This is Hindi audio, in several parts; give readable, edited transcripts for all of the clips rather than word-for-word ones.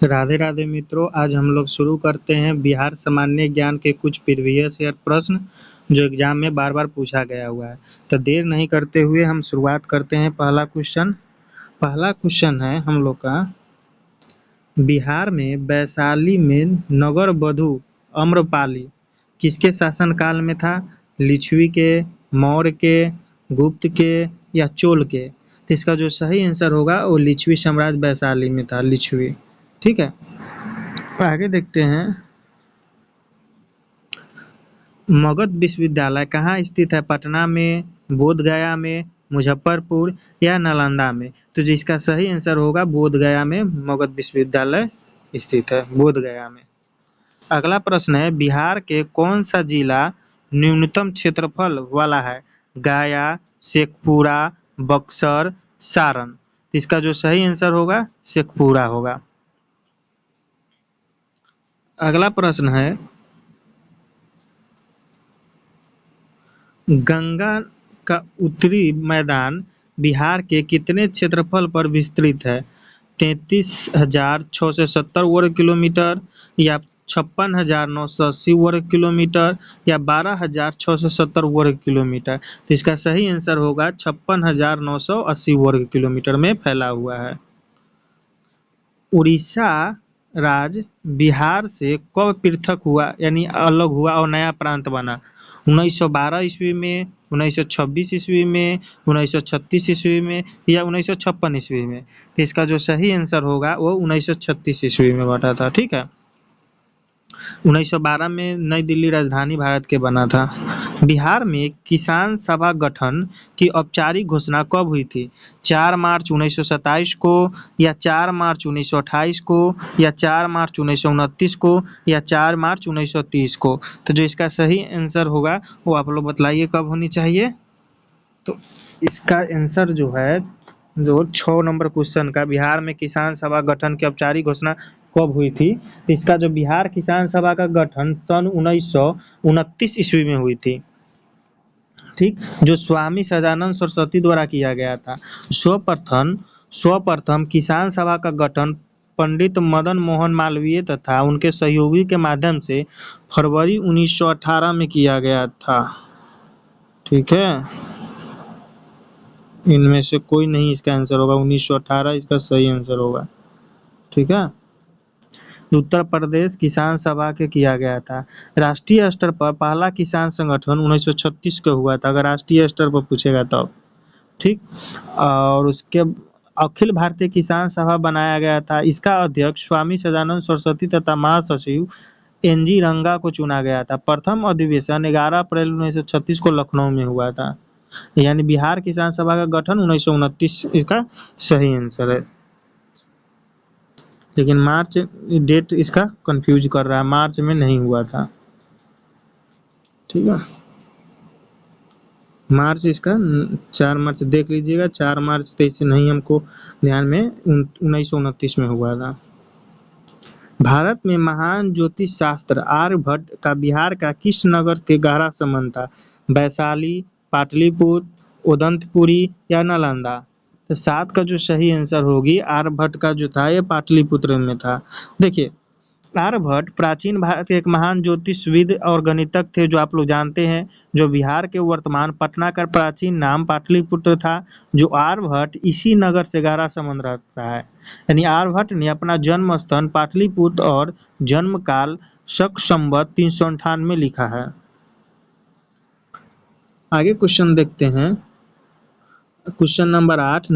राधे राधे मित्रों, आज हम लोग शुरू करते हैं बिहार सामान्य ज्ञान के कुछ प्रीवियस ईयर प्रश्न जो एग्जाम में बार बार पूछा गया हुआ है। तो देर नहीं करते हुए हम शुरुआत करते हैं। पहला क्वेश्चन है हम लोग का, बिहार में वैशाली में नगर वधु आम्रपाली किसके शासनकाल में था? लिच्छवी के, मौर्य के, गुप्त के या चोल के? तो इसका जो सही आंसर होगा वो लिच्छवी साम्राज्य वैशाली में था, लिच्छवी। ठीक है, आगे देखते हैं। मगध विश्वविद्यालय कहाँ स्थित है? पटना में, बोधगया में, मुजफ्फरपुर या नालंदा में? तो जिसका सही आंसर होगा बोधगया में मगध विश्वविद्यालय स्थित है, बोधगया में। अगला प्रश्न है, बिहार के कौन सा जिला न्यूनतम क्षेत्रफल वाला है? गया, शेखपुरा, बक्सर, सारण? इसका जो सही आंसर होगा शेखपुरा होगा। अगला प्रश्न है, गंगा का उत्तरी मैदान बिहार के कितने क्षेत्रफल पर विस्तृत है? 33,670 वर्ग किलोमीटर या 56,980 वर्ग किलोमीटर या 12,670 वर्ग किलोमीटर? तो इसका सही आंसर होगा 56,980 वर्ग किलोमीटर में फैला हुआ है। उड़ीसा राज्य बिहार से कब पृथक हुआ, यानी अलग हुआ और नया प्रांत बना? 1912 ईस्वी में, 1926 ईस्वी में, 1936 ईस्वी में या 1956 ईस्वी में? तो इसका जो सही आंसर होगा वो 1936 ईस्वी में बना था। ठीक है, 1912 में नई दिल्ली राजधानी भारत के बना था। बिहार में किसान सभा गठन की औपचारिक घोषणा कब हुई थी? 4 मार्च 1927 को या 4 मार्च 1928 को या 4 मार्च 1929 को या 4 मार्च 1930 को? तो जो इसका सही आंसर होगा वो आप लोग बतलाइए कब होनी चाहिए। तो इसका आंसर जो है, जो 6 नंबर क्वेश्चन का, बिहार में किसान सभा गठन की औपचारिक घोषणा कब हुई थी? तो इसका जो बिहार किसान सभा का गठन सन 1929 ईस्वी में हुई थी। ठीक, जो स्वामी सदानंद सरस्वती द्वारा किया गया था। सर्वप्रथम किसान सभा का गठन पंडित मदन मोहन मालवीय तथा उनके सहयोगी के माध्यम से फरवरी 1918 में किया गया था। ठीक है, इनमें से कोई नहीं इसका आंसर होगा, 1918 इसका सही आंसर होगा। ठीक है, उत्तर प्रदेश किसान सभा के किया गया था। राष्ट्रीय स्तर पर पहला किसान संगठन 1936 का हुआ था, अगर राष्ट्रीय स्तर पर पूछेगा तब। ठीक, और उसके अखिल भारतीय किसान सभा बनाया गया था। इसका अध्यक्ष स्वामी सदानंद सरस्वती तथा महासचिव NG रंगा को चुना गया था। प्रथम अधिवेशन 11 अप्रैल 1936 को लखनऊ में हुआ था। यानी बिहार किसान सभा का गठन 1929 इसका सही आंसर है। लेकिन मार्च डेट इसका कंफ्यूज कर रहा है, मार्च में नहीं हुआ था। ठीक है, मार्च इसका 4 मार्च देख लीजिएगा, 4 मार्च तो इसे नहीं हमको ध्यान में, 1929 में हुआ था। भारत में महान ज्योतिष शास्त्र आर्यभट्ट का बिहार का किस नगर के गहरा संबंध था? वैशाली, पाटलिपुत्र, उदंतपुरी या नालंदा? तो 7 का जो सही आंसर होगी, आर्यभट्ट का जो था ये पाटलिपुत्र में था। देखिए, आर्यभट्ट प्राचीन भारत के एक महान ज्योतिषविद और गणितज्ञ थे, जो आप लोग जानते हैं। जो बिहार के वर्तमान पटना का प्राचीन नाम पाटलिपुत्र था, जो आर्यभट्ट इसी नगर से गहरा संबंध रखता है। यानी आर्यभट्ट ने अपना जन्म स्थान पाटलिपुत्र और जन्म काल शक संवत 358 में लिखा है। आगे क्वेश्चन देखते हैं। क्वेश्चन नंबर 8,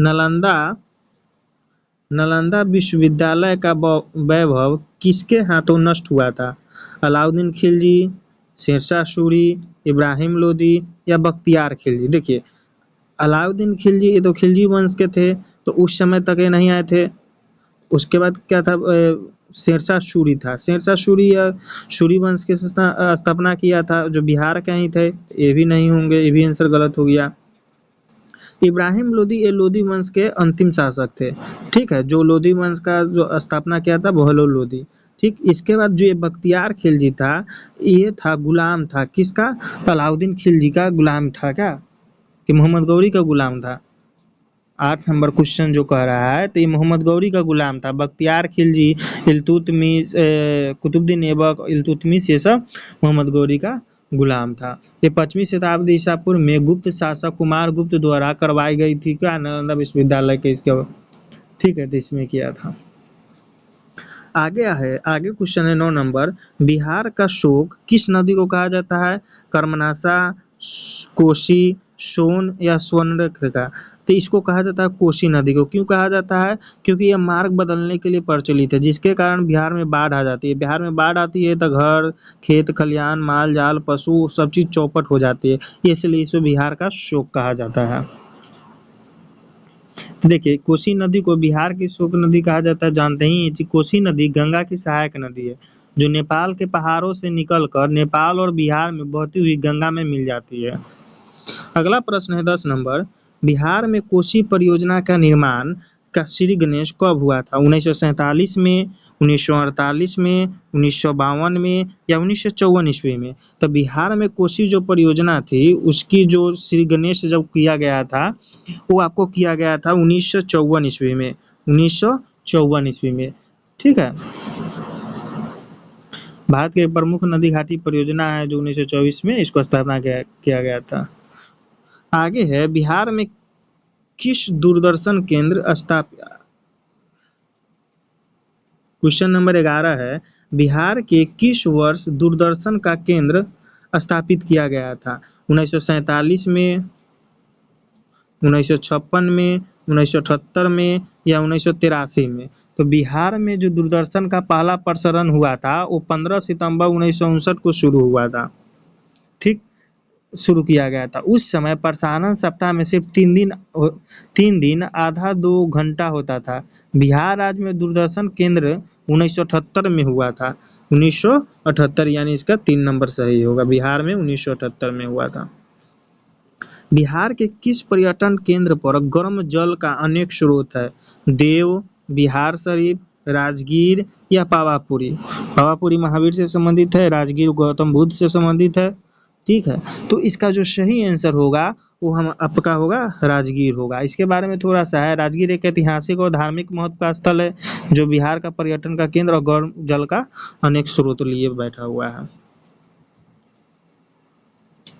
नालंदा विश्वविद्यालय का वैभव किसके हाथों नष्ट हुआ था? अलाउद्दीन खिलजी, शेरशाह सूरी, इब्राहिम लोदी या बख्तियार खिलजी? देखिए, अलाउद्दीन खिलजी ये तो खिलजी वंश के थे, तो उस समय तक ये नहीं आए थे। उसके बाद क्या था, शेरशाह सूरी था। शेरशाह सूरी या सूरी वंश की स्थापना किया था, जो बिहार के ही थे। ये भी नहीं होंगे, ये भी आंसर गलत हो गया। इब्राहिम लोदी ये लोदी वंश के अंतिम शासक थे। ठीक है, जो लोदी वंश का जो स्थापना किया था वो लोदी। ठीक, इसके बाद जो ये बख्तियार खिलजी था, ये था गुलाम था किसका? तो अलाउद्दीन खिलजी का गुलाम था क्या, कि मोहम्मद गौरी का गुलाम था? 8 नंबर क्वेश्चन जो कह रहा है तो ये मोहम्मद गौरी का गुलाम था। बख्तियार खिलजी, इल्तुतमिश, कुतुबुद्दीन ऐबक, इल्तुतमिश, ये सब मोहम्मद गौरी का गुलाम था। ये 5वीं शताब्दी ईसा पूर्व में गुप्त शासक कुमार गुप्त द्वारा करवाई गई थी क्या, नालंदा विश्वविद्यालय के इसके, ठीक है, तो इसमें किया था। आगे क्वेश्चन है 9 नंबर, बिहार का शोक किस नदी को कहा जाता है? कर्मनाशा, कोसी, सोन या स्वर्णरेखा? तो इसको कहा जाता है कोसी नदी को। क्यों कहा जाता है? क्योंकि यह मार्ग बदलने के लिए प्रचलित है, जिसके कारण बिहार में बाढ़ आ जाती है। बिहार में बाढ़ आती है तो घर, खेत खलिहान, माल जाल, पशु सब चीज चौपट हो जाती है, इसलिए इसे बिहार का शोक कहा जाता है। तो देखिए, कोसी नदी को बिहार की शोक नदी कहा जाता है, जानते ही हैं। कोसी नदी गंगा की सहायक नदी है, जो नेपाल के पहाड़ों से निकलकर नेपाल और बिहार में बहती हुई गंगा में मिल जाती है। अगला प्रश्न है 10 नंबर, बिहार में कोसी परियोजना का निर्माण का श्री गणेश कब हुआ था? 1947 में, 1948 में, 1952 में या 1954 ईस्वी में? तो बिहार में कोसी जो परियोजना थी उसकी जो श्री गणेश जब किया गया था वो आपको किया गया था 1954 ईस्वी में, 1954 ईस्वी में, ठीक है। भारत की प्रमुख नदी घाटी परियोजना है जो 1924 में इसको स्थापना किया गया था। आगे है, बिहार में किस दूरदर्शन केंद्र स्थापित, क्वेश्चन नंबर 11 है, बिहार के किस वर्ष दूरदर्शन का केंद्र स्थापित किया गया था? 1947 में, 1956 में, 1978 में या 1983 में? तो बिहार में जो दूरदर्शन का पहला प्रसारण हुआ था वो 15 सितंबर 1959 को शुरू हुआ था, ठीक, शुरू किया गया था। उस समय प्रसारण सप्ताह में सिर्फ 3 दिन आधा 2 घंटा होता था। बिहार राज्य में दूरदर्शन केंद्र 1978 में हुआ था, 1978, यानी इसका 3 नंबर सही होगा, बिहार में 1978 में हुआ था। बिहार के किस पर्यटन केंद्र पर गर्म जल का अनेक स्रोत है? देव, बिहार शरीफ, राजगीर या पावापुरी? पावापुरी महावीर से संबंधित है, राजगीर गौतम बुद्ध से संबंधित है, ठीक है। तो इसका जो सही आंसर होगा वो हम आपका होगा राजगीर होगा। इसके बारे में थोड़ा सा है, राजगीर एक ऐतिहासिक और धार्मिक महत्व का स्थल है जो बिहार का पर्यटन का केंद्र और गर्म जल का अनेक स्रोत लिए बैठा हुआ है।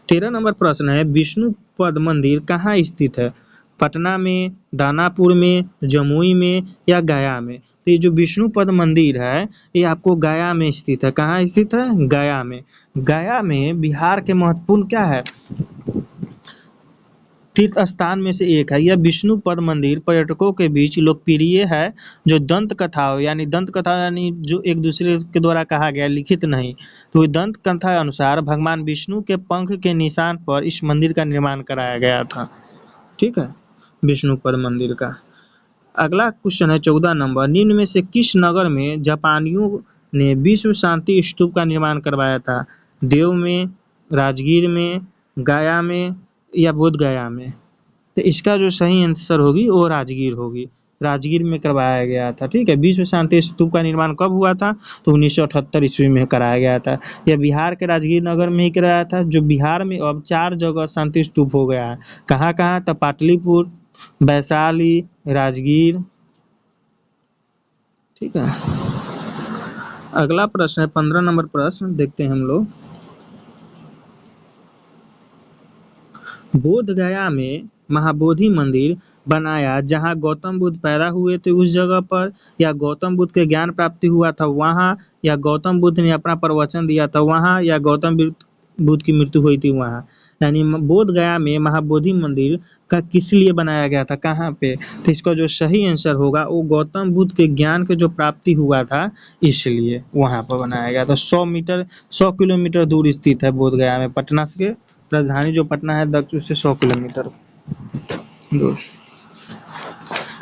13 नंबर प्रश्न है, विष्णु पद मंदिर कहाँ स्थित है? पटना में, दानापुर में, जमुई में या गया में? तो ये जो विष्णु पद मंदिर है ये आपको गया में स्थित है। कहाँ स्थित है? गया में। गया में बिहार के महत्वपूर्ण क्या है, तीर्थ स्थान में से एक है। यह विष्णु पद मंदिर पर्यटकों के बीच लोकप्रिय है, जो दंत कथाओं यानी जो एक दूसरे के द्वारा कहा गया, लिखित नहीं, तो दंत कथा अनुसार भगवान विष्णु के पंख के निशान पर इस मंदिर का निर्माण कराया गया था, ठीक है, विष्णु पद मंदिर का। अगला क्वेश्चन है 14 नंबर, निम्न में से किस नगर में जापानियों ने विश्व शांति स्तूप का निर्माण करवाया था? देव में, राजगीर में, गया में या बोध गया में? तो इसका जो सही आंसर होगी वो राजगीर होगी, राजगीर में करवाया गया था, ठीक है। विश्व शांति स्तूप का निर्माण कब हुआ था? तो 1978 ईस्वी में कराया गया था। यह बिहार के राजगीर नगर में ही कराया था, जो बिहार में अब 4 जगह शांति स्तूप हो गया है। कहाँ कहाँ? तो पाटलिपुत्र, वैशाली, राजगीर, ठीक है। अगला प्रश्न है 15 नंबर प्रश्न, देखते हैं हम लोग। बोध गया में महाबोधि मंदिर बनाया जहाँ गौतम बुद्ध पैदा हुए थे उस जगह पर, या गौतम बुद्ध के ज्ञान प्राप्ति हुआ था वहाँ, या गौतम बुद्ध ने अपना प्रवचन दिया था वहाँ, या गौतम बुद्ध की मृत्यु हुई थी वहाँ? यानी बोध गया में महाबोधि मंदिर का किस लिए बनाया गया था, कहाँ पे? तो इसका जो सही आंसर होगा वो गौतम बुद्ध के ज्ञान के जो प्राप्ति हुआ था इसलिए वहाँ पर बनाया गया था। 100 किलोमीटर दूर स्थित है बोध गया में, पटना से, राजधानी जो पटना है दक्षिण से 100 किलोमीटर दूर।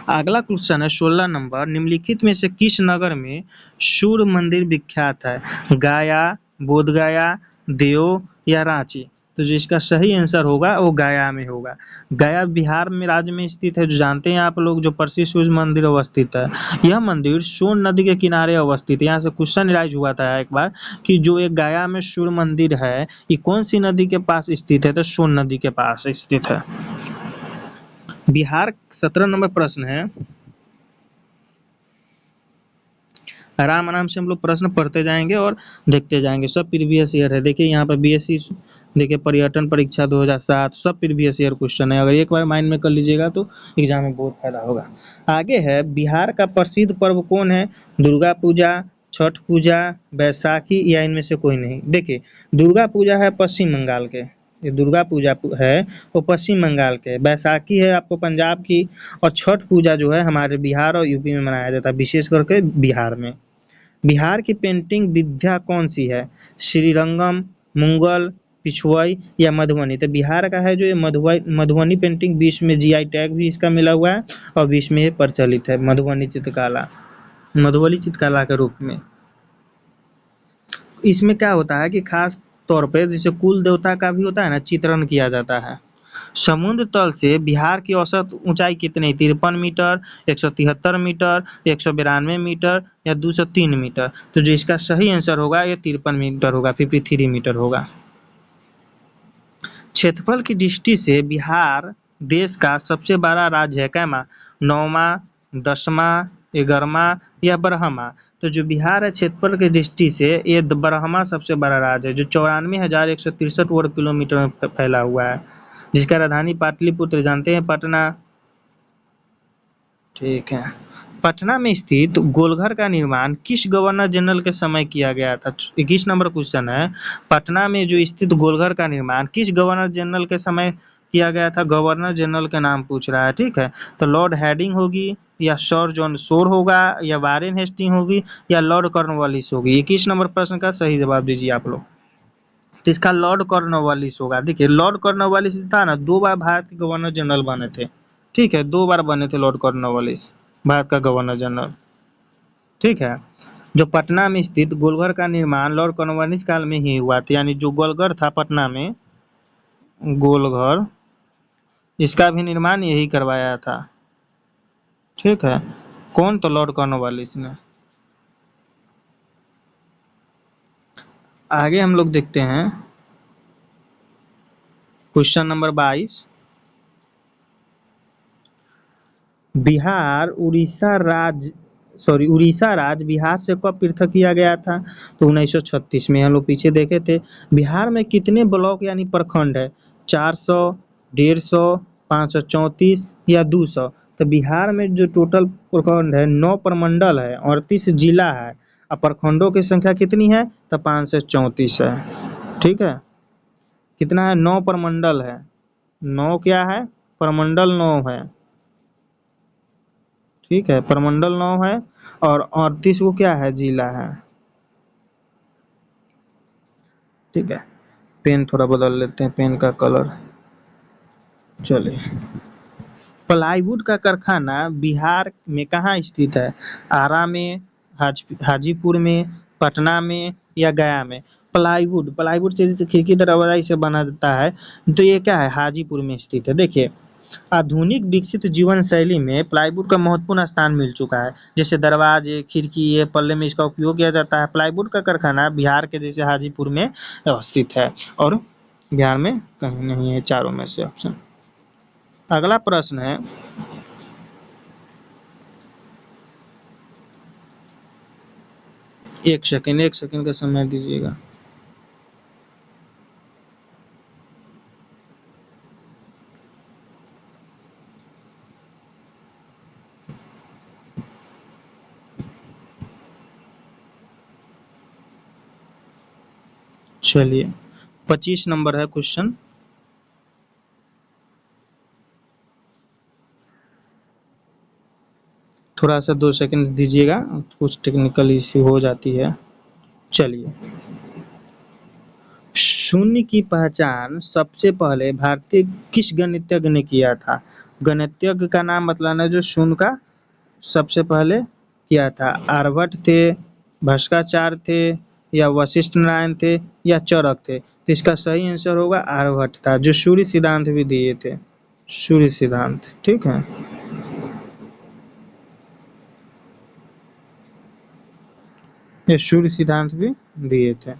अगला क्वेश्चन है 16 नंबर, निम्नलिखित में से किस नगर में सूर्य मंदिर विख्यात है? गया, बोध गया, देव या रांची? तो जो इसका सही आंसर होगा वो गया में होगा। गया बिहार में राज्य में स्थित है, जो जानते हैं आप लोग, जो प्रसिद्ध सूर्य मंदिर अवस्थित है। यह मंदिर सोन नदी के किनारे अवस्थित है। यहाँ से क्वेश्चन राइज हुआ था एक बार कि जो एक गया में सूर्य मंदिर है ये कौन सी नदी के पास स्थित है? तो सोन नदी के पास स्थित है। बिहार 17 नंबर प्रश्न है, आराम आराम से हम लोग प्रश्न पढ़ते जाएंगे और देखते जाएंगे। सब प्रीवियस ईयर है। देखिए यहाँ पर बीएससी, देखिए पर्यटन परीक्षा 2007, सब प्रीवियस ईयर क्वेश्चन है। अगर एक बार माइंड में कर लीजिएगा तो एग्जाम में बहुत फायदा होगा। आगे है, बिहार का प्रसिद्ध पर्व कौन है? दुर्गा पूजा, छठ पूजा, बैसाखी या इनमें से कोई नहीं। देखिए दुर्गा पूजा है पश्चिम बंगाल के, ये दुर्गा पूजा है वो पश्चिम बंगाल के। बैसाखी है आपको पंजाब की, और छठ पूजा जो है हमारे बिहार और यूपी में मनाया जाता है, विशेष करके बिहार में। बिहार की पेंटिंग विधा कौन सी है? श्रीरंगम, मुगल, पिछुआई या मधुबनी? तो बिहार का है जो ये मधुबनी पेंटिंग, विश्व में जीआई टैग भी इसका मिला हुआ है और विश्व में ये प्रचलित है, मधुबनी चित्रकला, मधुबनी चित्रकला के रूप में। इसमें क्या होता है कि खास तौर पे जैसे कुल देवता का भी होता है ना, चित्रण किया जाता है। समुद्र तल से बिहार की औसत ऊंचाई कितनी? 53 मीटर, 173 मीटर, 192 मीटर या 203 मीटर? तो जो इसका सही आंसर होगा ये 53 मीटर होगा, 53 मीटर होगा। क्षेत्रफल की दृष्टि से बिहार देश का सबसे बड़ा राज्य है कैमा? 9वां, 10वां, 11वां या 12वां? तो जो बिहार है क्षेत्रफल की दृष्टि से ये 12वां सबसे बड़ा राज्य है, जो 94,163 वर्ग किलोमीटर में फैला हुआ है, जिसका राजधानी पाटलिपुत्र जानते हैं, पटना। ठीक है। पटना में स्थित गोलघर का निर्माण किस गवर्नर जनरल के समय किया गया था? 21 नंबर क्वेश्चन है। पटना में जो स्थित गोलघर का निर्माण किस गवर्नर जनरल के समय किया गया था? गवर्नर जनरल का नाम पूछ रहा है, ठीक है। तो लॉर्ड हैडिंग होगी, या सर जॉन शोर होगा, या वारेन हेस्टिंग होगी, या लॉर्ड कॉर्नवालिस होगी? 21 नंबर प्रश्न का सही जवाब दीजिए आप लोग। तो इसका लॉर्ड कॉर्नवालिस होगा। देखिए लॉर्ड कॉर्नवालिस था ना, 2 बार भारत के गवर्नर जनरल बने थे, ठीक है, 2 बार बने थे लॉर्ड कॉर्नवालिस भारत का गवर्नर जनरल, ठीक है। जो पटना में स्थित गोलघर का निर्माण लॉर्ड कॉर्नवालिस काल में ही हुआ था, यानी जो गोलघर था पटना में, गोलघर, इसका भी निर्माण यही करवाया था, ठीक है। कौन? तो लॉर्ड कॉर्नवालिस ने। आगे हम लोग देखते हैं क्वेश्चन नंबर 22। बिहार उड़ीसा राज्य बिहार से कब पृथक किया गया था? तो 1936 में। हम लोग पीछे देखे थे। बिहार में कितने ब्लॉक यानी प्रखंड है? 400, 150, 534 या 200? तो बिहार में जो टोटल प्रखंड है 9 प्रमंडल है, 38 जिला है, और प्रखंडों की संख्या कितनी है? तो 534 है, ठीक है। कितना है? 9 प्रमंडल है। 9 क्या है? प्रमंडल 9 है, ठीक है, प्रमंडल 9 है, और 38 वो क्या है? जिला है, ठीक है। पेन थोड़ा बदल लेते हैं, पेन का कलर। चलिए, प्लाईवुड का कारखाना बिहार में कहाँ स्थित है? आरा में, हाजीपुर में, पटना में या गया में? प्लाईवुड, प्लाईवुड से जैसे खिड़की दरवाजा से बना देता है, तो ये क्या है? हाजीपुर में स्थित है। देखिए आधुनिक विकसित जीवन शैली में प्लाईवुड का महत्वपूर्ण स्थान मिल चुका है। जैसे दरवाजे, खिड़की, ये पल्ले में इसका उपयोग किया जाता है। प्लाईवुड का कारखाना बिहार के जैसे हाजीपुर में अवस्थित है, और बिहार में कहीं नहीं है, चारों में से ऑप्शन। अगला प्रश्न है, एक सेकंड का समय दीजिएगा। चलिए 25 नंबर है क्वेश्चन। थोड़ा सा 2 सेकंड दीजिएगा, कुछ टेक्निकल इश्यू हो जाती है। चलिए, शून्य की पहचान सबसे पहले भारतीय किस गणितज्ञ ने किया था? गणितज्ञ का नाम बतलाना जो शून्य का सबसे पहले किया था। आर्यभट्ट थे, भ्रष्टाचार्य थे, या वशिष्ठ नारायण थे, या चरक थे? तो इसका सही आंसर होगा आर्यभट्ट था, जो सूर्य सिद्धांत भी दिए थे, सूर्य सिद्धांत, ठीक है। ये सूर्य सिद्धांत भी दिए थे।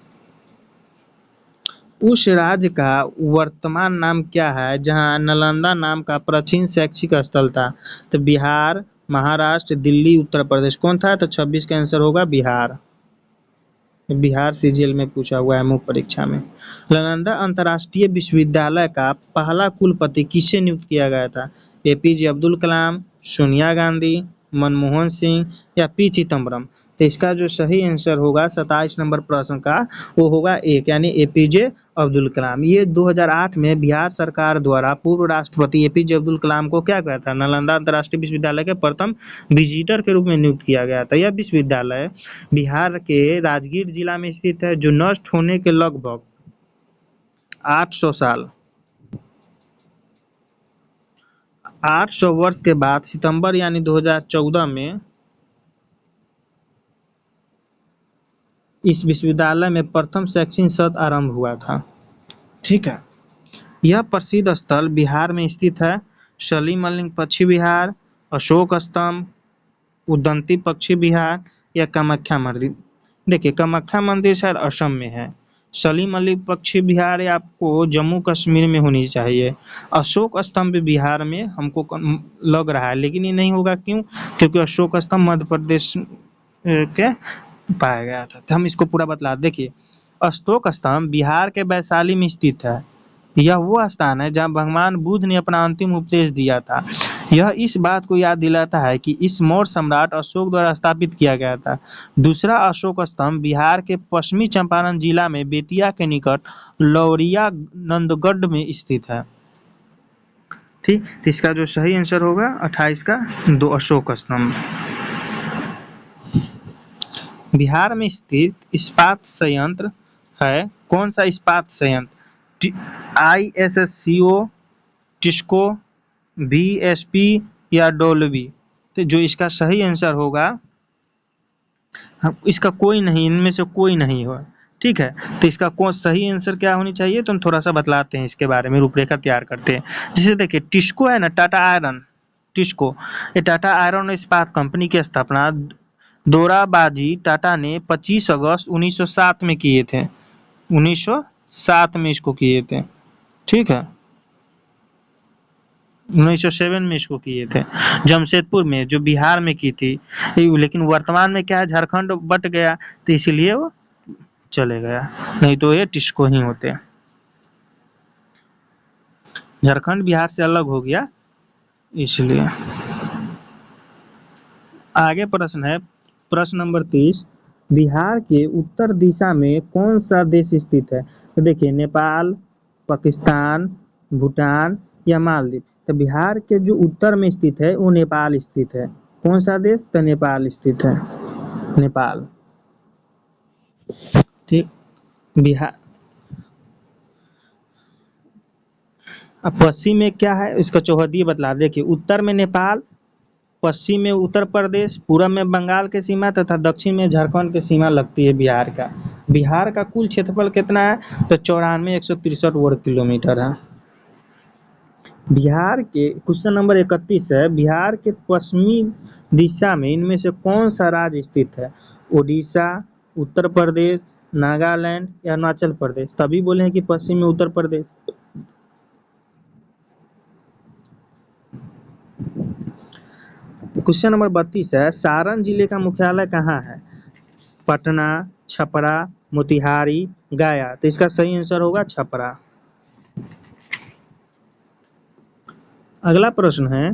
उस राज्य का वर्तमान नाम क्या है जहाँ नालंदा नाम का प्राचीन शैक्षिक स्थल था? तो बिहार, महाराष्ट्र, दिल्ली, उत्तर प्रदेश। कौन था? तो 26 का आंसर होगा बिहार। बिहार सीजीएल में पूछा हुआ है मुख्य परीक्षा में। नालंदा अंतर्राष्ट्रीय विश्वविद्यालय का पहला कुलपति किसे नियुक्त किया गया था? एपीजे अब्दुल कलाम, सोनिया गांधी, मनमोहन सिंह या पी चिदम्बरम। तो इसका जो सही आंसर होगा 27 नंबर प्रश्न का, वो होगा एक, यानी एपीजे अब्दुल कलाम। ये 2008 में बिहार सरकार द्वारा पूर्व राष्ट्रपति एपीजे अब्दुल कलाम को क्या गया था? नालंदा अंतर्राष्ट्रीय विश्वविद्यालय के प्रथम विजिटर के रूप में नियुक्त किया गया था। यह विश्वविद्यालय बिहार के राजगीर जिला में स्थित है, जो नष्ट होने के लगभग 800 साल 800 वर्ष के बाद सितंबर यानी 2014 में इस विश्वविद्यालय में प्रथम शैक्षणिक सत्र आरंभ हुआ था। ठीक है, यह प्रसिद्ध स्थल बिहार में स्थित है। सलीमलिंग पक्षी विहार, अशोक स्तंभ, उदंती पक्षी विहार या कामाख्या मंदिर। देखिए, कामाख्या मंदिर शायद असम में है। सलीम पक्षी विहार ये आपको जम्मू कश्मीर में होनी चाहिए। अशोक स्तंभ बिहार में हमको लग रहा है, लेकिन ये नहीं होगा। क्यों? क्योंकि अशोक स्तंभ मध्य प्रदेश के पाया गया था। तो हम इसको पूरा बतला देखिए, अशोक स्तंभ बिहार के वैशाली में स्थित है। यह वो स्थान है जहाँ भगवान बुद्ध ने अपना अंतिम उपदेश दिया था। यह इस बात को याद दिलाता है कि इस मौर्य सम्राट अशोक द्वारा स्थापित किया गया था। दूसरा अशोक स्तंभ बिहार के पश्चिमी चंपारण जिला में बेतिया के निकट लौरिया नंदगढ़ में स्थित है। ठीक, तो इसका जो सही आंसर होगा 28 का 2 अशोक स्तंभ। बिहार में स्थित इस्पात संयंत्र है। कौन सा इस्पात संयंत्र? ISSCO, टिस्को, VSP या डोलबी। तो जो इसका सही आंसर होगा, इसका कोई नहीं, इनमें से कोई नहीं हो। ठीक है, तो इसका कौन सही आंसर क्या होनी चाहिए, तो हम थोड़ा सा बतलाते हैं इसके बारे में, रूपरेखा तैयार करते हैं। जैसे देखिए, टिस्को है ना, टाटा आयरन, टिस्को, ये टाटा आयरन इस्पात कंपनी की स्थापना दोराबाजी टाटा ने 25 अगस्त 1907 में किए थे। 1907 में इसको किए थे। ठीक है, 1907 में इसको किए थे, जमशेदपुर में, जो बिहार में की थी। लेकिन वर्तमान में क्या है, झारखंड बट गया, तो इसलिए वो चले गया, नहीं तो ये टिस्को ही होते। झारखंड बिहार से अलग हो गया इसलिए। आगे प्रश्न है, प्रश्न नंबर 30। बिहार के उत्तर दिशा में कौन सा देश स्थित है? तो देखिए, नेपाल, पाकिस्तान, भूटान या मालदीव। तो बिहार के जो उत्तर में स्थित है वो नेपाल स्थित है। कौन सा देश? तो नेपाल स्थित है, नेपाल। ठीक, बिहार अब पश्चिम में क्या है, इसका चौहद्दी बतला। देखिए, उत्तर में नेपाल, पश्चिम में उत्तर प्रदेश, पूरब में बंगाल की सीमा तथा दक्षिण में झारखंड की सीमा लगती है बिहार का। बिहार का कुल क्षेत्रफल कितना है? तो 94,163 वर्ग किलोमीटर है। बिहार के क्वेश्चन नंबर 31 है, बिहार के पश्चिमी दिशा में इनमें से कौन सा राज्य स्थित है? उड़ीसा, उत्तर प्रदेश, नागालैंड या अरुणाचल प्रदेश। तभी बोले हैं कि पश्चिम में उत्तर प्रदेश। क्वेश्चन नंबर 32 है, सारण जिले का मुख्यालय कहाँ है? पटना, छपरा, मोतिहारी, गया। तो इसका सही आंसर होगा छपरा। अगला प्रश्न है,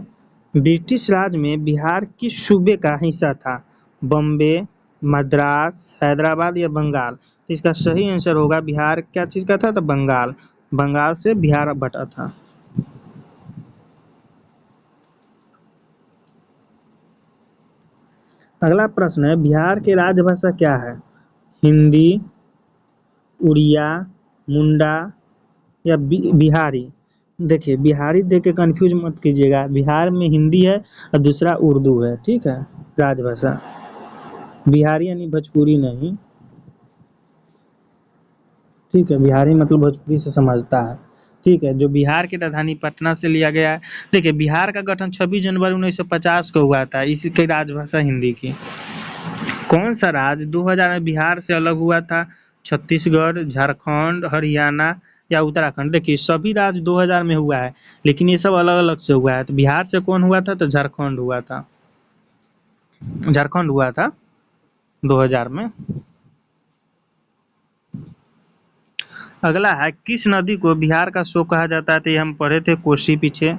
ब्रिटिश राज में बिहार किस सूबे का हिस्सा था? बॉम्बे, मद्रास, हैदराबाद या बंगाल। तो इसका सही आंसर होगा, बिहार क्या चीज़ का था? तो बंगाल। बंगाल से बिहार बटा था। अगला प्रश्न है, बिहार की राजभाषा क्या है? हिंदी, उड़िया, मुंडा या बिहारी। देखिए, बिहारी देख के कंफ्यूज मत कीजिएगा, बिहार में हिंदी है और दूसरा उर्दू है। ठीक है, राजभाषा बिहारी यानी भोजपुरी नहीं। ठीक है, बिहारी मतलब भोजपुरी से समझता है। ठीक है, जो बिहार की राजधानी पटना से लिया गया है। देखिए, बिहार का गठन 26 जनवरी 1950 को हुआ था। इसकी राजभाषा हिंदी की। कौन सा राज्य 2000 में बिहार से अलग हुआ था? छत्तीसगढ़, झारखंड, हरियाणा या उत्तराखंड। देखिए सभी राज्य 2000 में हुआ है, लेकिन ये सब अलग अलग से हुआ है। तो बिहार से कौन हुआ था? तो झारखंड हुआ था, झारखंड हुआ था 2000 में। अगला है, किस नदी को बिहार का शोक कहा जाता है? तो ये हम पढ़े थे कोसी पीछे।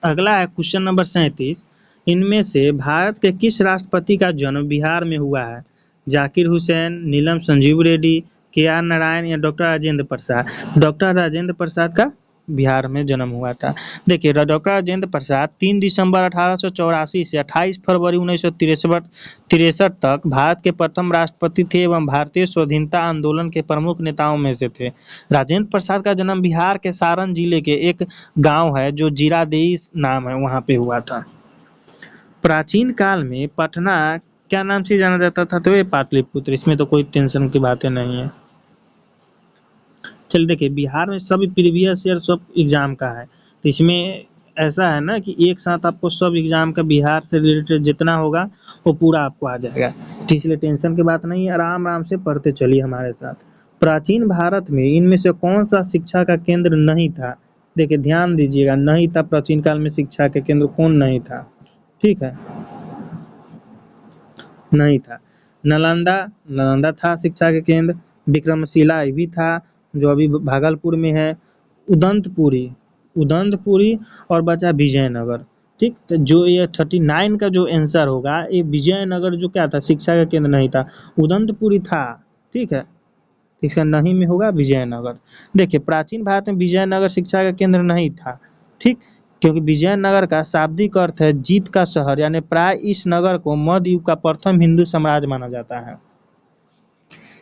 अगला है क्वेश्चन नंबर 37, इनमें से भारत के किस राष्ट्रपति का जन्म बिहार में हुआ है? जाकिर हुसैन, नीलम संजीव रेड्डी, के आर नारायण या डॉक्टर राजेंद्र प्रसाद। डॉक्टर राजेंद्र प्रसाद का बिहार में जन्म हुआ था। देखिए डॉक्टर राजेंद्र प्रसाद 3 दिसंबर 1884 से 28 फरवरी 1963 तक भारत के प्रथम राष्ट्रपति थे एवं भारतीय स्वाधीनता आंदोलन के प्रमुख नेताओं में से थे। राजेंद्र प्रसाद का जन्म बिहार के सारण जिले के एक गांव है जो जीरादेई नाम है, वहां पे हुआ था। प्राचीन काल में पटना क्या नाम से जाना जाता था? तो ये पाटलिपुत्र। इसमें तो कोई टेंशन की बातें नहीं है। चलिए देखिए, बिहार में सभी प्रीवियस ईयर सब एग्जाम का है, तो इसमें ऐसा है ना कि एक साथ आपको सब एग्जाम का बिहार से रिलेटेड जितना होगा वो पूरा आपको आ जाएगा, तो इसलिए टेंशन की बात नहीं है, आराम आराम से पढ़ते चलिए हमारे साथ। प्राचीन भारत में इनमें से कौन सा शिक्षा का केंद्र नहीं था? देखिए ध्यान दीजिएगा, नहीं था प्राचीन काल में शिक्षा के केंद्र, कौन नहीं था? ठीक है, नहीं था। नालंदा, नालंदा था शिक्षा के केंद्र। विक्रमशिला ये भी था, जो अभी भागलपुर में है। उदंतपुरी, उदंतपुरी और बचा विजयनगर। ठीक, तो जो ये 39 का जो आंसर होगा, ये विजयनगर जो क्या था, शिक्षा का केंद्र नहीं था, उदंतपुरी था। ठीक है, तो इसका नहीं में होगा विजयनगर। देखिए प्राचीन भारत में विजयनगर शिक्षा का केंद्र नहीं था। ठीक, क्योंकि विजयनगर का शाब्दिक अर्थ है जीत का शहर, यानी प्राय इस नगर को मध्य युग का प्रथम हिंदू साम्राज्य माना जाता है।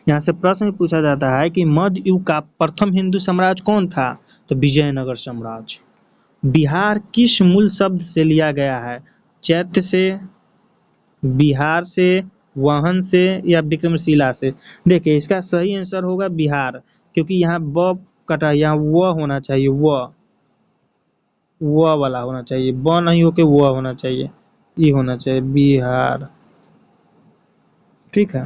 यहाँ से प्रश्न पूछा जाता है कि मध्य युग का प्रथम हिंदू साम्राज्य कौन था? तो विजयनगर साम्राज्य। बिहार किस मूल शब्द से लिया गया है? चैत्य से, बिहार से, वाहन से या विक्रमशिला से? देखिए इसका सही आंसर होगा बिहार, क्योंकि यहाँ ब कटा, यहाँ व होना चाहिए, व वाला होना चाहिए, ब नहीं होके व होना चाहिए, ये होना चाहिए बिहार। ठीक है,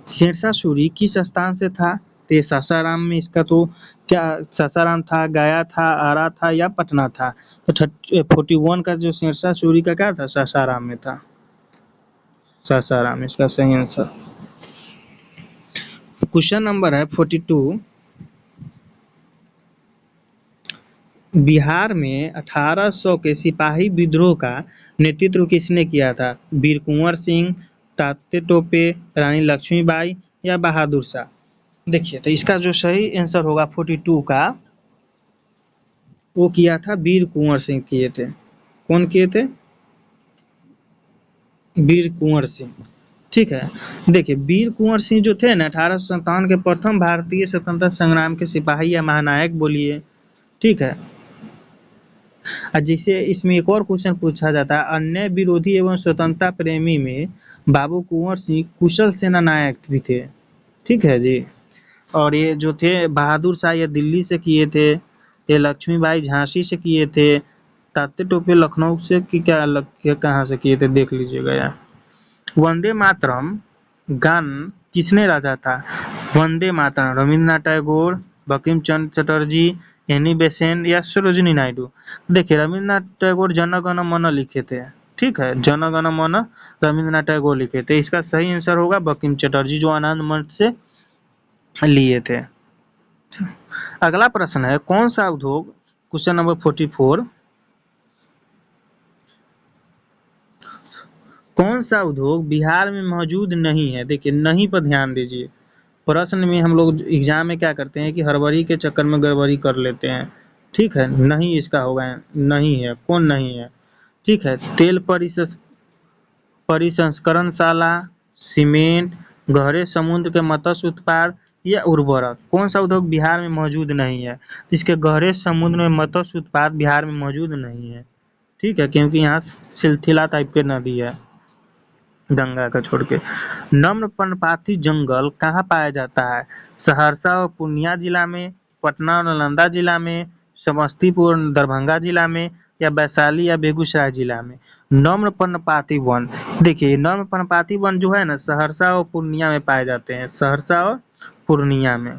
शेरशाह सूरी किस स्थान से था? तो ये सासाराम में, इसका तो क्या सासाराम था, गया था, आरा था या पटना था? तो 41 का जो शेरशाह सूरी का क्या था, सासाराम में था, सासाराम इसका सही आंसर। क्वेश्चन नंबर है 42, बिहार में 1800 के सिपाही विद्रोह का नेतृत्व किसने किया था? वीर कुंवर सिंह, तात्या टोपे, रानी लक्ष्मीबाई या बहादुर शाह? देखिए तो इसका जो सही आंसर होगा 42 का, वो किया था वीर कुंवर सिंह किए थे। कौन किए थे? वीर कुंवर सिंह। ठीक है, देखिए वीर कुंवर सिंह जो थे ना, 1857 के प्रथम भारतीय स्वतंत्रता संग्राम के सिपाही या महानायक बोलिए। ठीक है, जिसे इसमें एक और क्वेश्चन पूछा जाता है, अन्य विरोधी एवं स्वतंत्रता प्रेमी में बाबू कुंवर सिंह कुशल सेना नायक भी थे। ठीक है जी, और ये जो थे बहादुर शाह ये दिल्ली से किए थे, ये लक्ष्मीबाई झांसी से किए थे, तात्या टोपे लखनऊ से कि क्या कहाँ से किए थे, देख लीजिएगा यार। वंदे मातरम गान किसने रचा था? वंदे मातरम रविन्द्रनाथ टैगोर, बंकिम चंद्र चटर्जी, एनी बेसेंट या सरोजिनी नायडू? देखिए रविन्द्रनाथ टैगोर जन गण मन लिखे थे। ठीक है, जन गण मन रविन्द्रनाथ टैगोर लिखे थे। इसका सही आंसर होगा बंकिम चटर्जी, जो आनंद मठ से लिए थे। अगला प्रश्न है, कौन सा उद्योग, क्वेश्चन नंबर 44, कौन सा उद्योग बिहार में मौजूद नहीं है? देखिए नहीं पर ध्यान दीजिए, प्रश्न में हम लोग एग्जाम में क्या करते हैं कि हड़बड़ी के चक्कर में गड़बड़ी कर लेते हैं। ठीक है, नहीं इसका होगा, नहीं है, कौन नहीं है? ठीक है, तेल परिसंस्करणशाला, सीमेंट, गहरे समुद्र के मत्स्य उत्पाद या उर्वरक? कौन सा उद्योग बिहार में मौजूद नहीं है? इसके गहरे समुद्र में मत्स्य उत्पाद बिहार में मौजूद नहीं है। ठीक है, क्योंकि यहाँ सिलसिला टाइप के नदी है गंगा का छोड़ के। नम्र पर्णपाती जंगल कहाँ पाया जाता है? सहरसा और पूर्णिया जिला में, पटना और नालंदा जिला में, समस्तीपुर और दरभंगा जिला में या वैशाली या बेगूसराय जिला में। नम्र पर्णपाती वन, देखिए नम्र पर्णपाती वन जो है ना सहरसा और पूर्णिया में पाए जाते हैं, सहरसा और पूर्णिया में।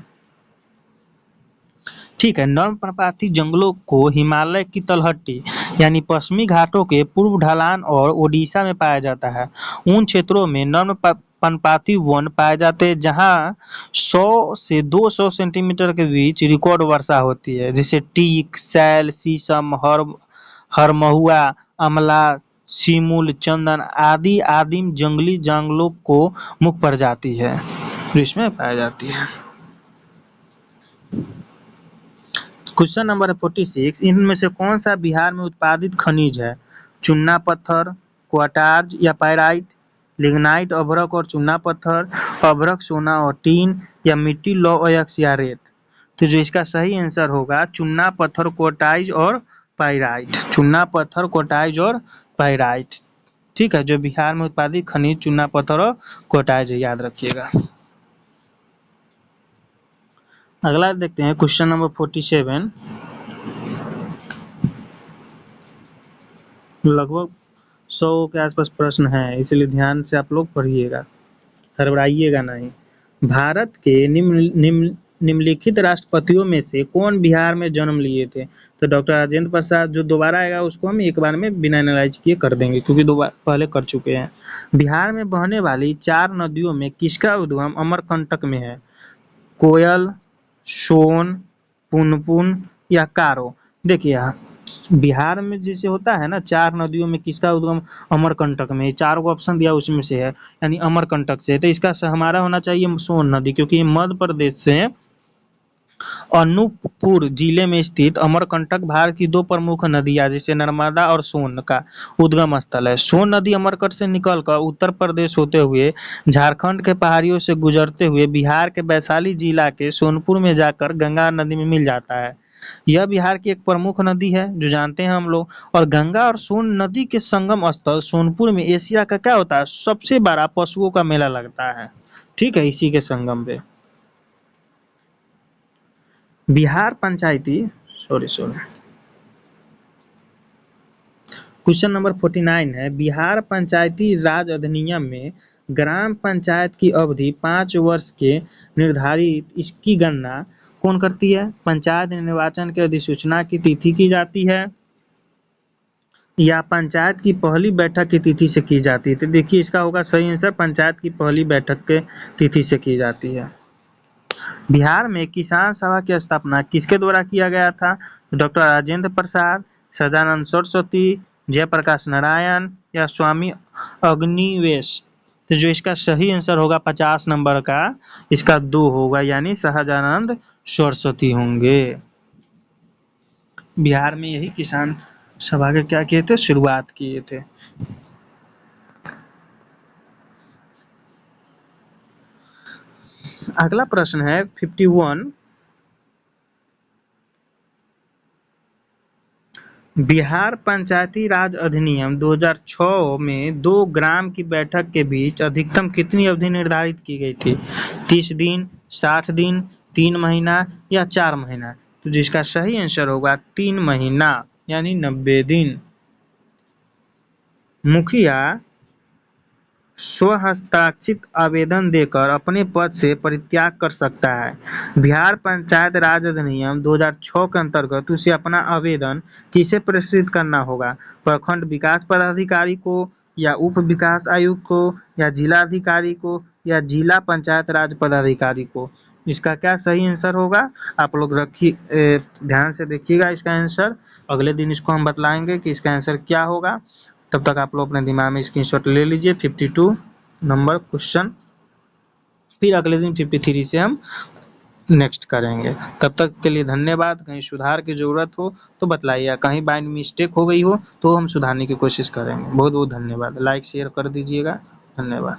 ठीक है, नर्म पर्णपाती जंगलों को हिमालय की तलहटी यानी पश्चिमी घाटों के पूर्व ढलान और ओडिशा में पाया जाता है। उन क्षेत्रों में नर्म पर्णपाती वन पाए जाते हैं जहां 100 से 200 सेंटीमीटर के बीच रिकॉर्ड वर्षा होती है, जैसे टीक, सैल, शीशम, हरमहुआ, अमला, सीमुल, चंदन आदि आदिम जंगली जंगलों को मुख्य प्रजाति है जो इसमें पाई जाती है। क्वेश्चन नंबर 46, इनमें से कौन सा बिहार में उत्पादित खनिज है? चूना पत्थर, क्वार्ट्ज या पाइराइट, लिग्नाइट अभ्रक और चूना पत्थर, अभ्रक सोना और टीन, या मिट्टी लौह अयस्क या रेत। तो जो इसका सही आंसर होगा चूना पत्थर, क्वार्ट्ज और पाइराइट। चूना पत्थर, क्वार्ट्ज और पाइराइट। ठीक है, जो बिहार में उत्पादित खनिज चूना पत्थर और क्वार्ट्ज है, याद रखिएगा। अगला देखते हैं क्वेश्चन नंबर 47, लगभग 100 के आसपास प्रश्न है, इसलिए ध्यान से आप लोग पढ़िएगा, हड़बड़ाइएगा नहीं। भारत के निम्नलिखित राष्ट्रपतियों में से कौन बिहार में जन्म लिए थे? तो डॉक्टर राजेंद्र प्रसाद। जो दोबारा आएगा उसको हम एक बार में बिना एनालाइज किए कर देंगे क्योंकि दो बार पहले कर चुके हैं। बिहार में बहने वाली 4 नदियों में किसका उद्गम अमरकंटक में है? कोयल, सोन, पुनपुन या कारो। देखिए बिहार में जैसे होता है ना 4 नदियों में किसका उद्गम अमरकंटक में, 4 को ऑप्शन दिया उसमें से है, यानी अमरकंटक से। तो इसका हमारा होना चाहिए सोन नदी, क्योंकि मध्य प्रदेश से अनूपपुर जिले में स्थित अमरकंटक भारत की 2 प्रमुख नदियां जैसे नर्मदा और सोन का उद्गम स्थल है। सोन नदी अमरकंटक से निकलकर उत्तर प्रदेश होते हुए झारखंड के पहाड़ियों से गुजरते हुए बिहार के वैशाली जिला के सोनपुर में जाकर गंगा नदी में मिल जाता है। यह बिहार की एक प्रमुख नदी है जो जानते हैं हम लोग। और गंगा और सोन नदी के संगम स्थल सोनपुर में एशिया का क्या होता है सबसे बड़ा पशुओं का मेला लगता है। ठीक है, इसी के संगम पे बिहार पंचायती क्वेश्चन नंबर 49 है, बिहार पंचायती राज अधिनियम में ग्राम पंचायत की अवधि 5 वर्ष के निर्धारित इसकी गणना कौन करती है? पंचायत निर्वाचन के अधिसूचना की तिथि की जाती है या पंचायत की पहली बैठक की तिथि से की जाती है? तो देखिए इसका होगा सही आंसर पंचायत की पहली बैठक के तिथि से की जाती है। बिहार में किसान सभा की स्थापना किसके द्वारा किया गया था? डॉक्टर राजेंद्र प्रसाद, सदानंद सरस्वती, जयप्रकाश नारायण या स्वामी अग्निवेश। तो जो इसका सही आंसर होगा 50 नंबर का, इसका 2 होगा, यानी सहजानंद सरस्वती होंगे। बिहार में यही किसान सभा के क्या किए थे, शुरुआत किए थे। अगला प्रश्न है 51, बिहार पंचायती राज अधिनियम 2006 में 2 ग्राम की बैठक के बीच अधिकतम कितनी अवधि निर्धारित की गई थी? 30 दिन, 60 दिन, 3 महीना या 4 महीना। तो जिसका सही आंसर होगा 3 महीना, यानी 90 दिन। मुखिया स्वहस्ताक्षरित आवेदन देकर अपने पद से परित्याग कर सकता है। बिहार पंचायत राज अधिनियम 2006 के अंतर्गत उसे अपना आवेदन किसे प्रेषित करना होगा? प्रखंड विकास पदाधिकारी को, या उप विकास आयुक्त को, या जिला अधिकारी को, या जिला पंचायत राज पदाधिकारी को। इसका क्या सही आंसर होगा? आप लोग रखिए, ध्यान से देखिएगा इसका आंसर। अगले दिन इसको हम बतलाएंगे कि इसका आंसर क्या होगा। तब तक आप लोग अपने दिमाग में स्क्रीनशॉट ले लीजिए 52 नंबर क्वेश्चन, फिर अगले दिन 53 से हम नेक्स्ट करेंगे। तब तक के लिए धन्यवाद। कहीं सुधार की ज़रूरत हो तो बतलाइए, कहीं बाय मिस्टेक हो गई हो तो हम सुधारने की कोशिश करेंगे। बहुत बहुत धन्यवाद। लाइक शेयर कर दीजिएगा। धन्यवाद।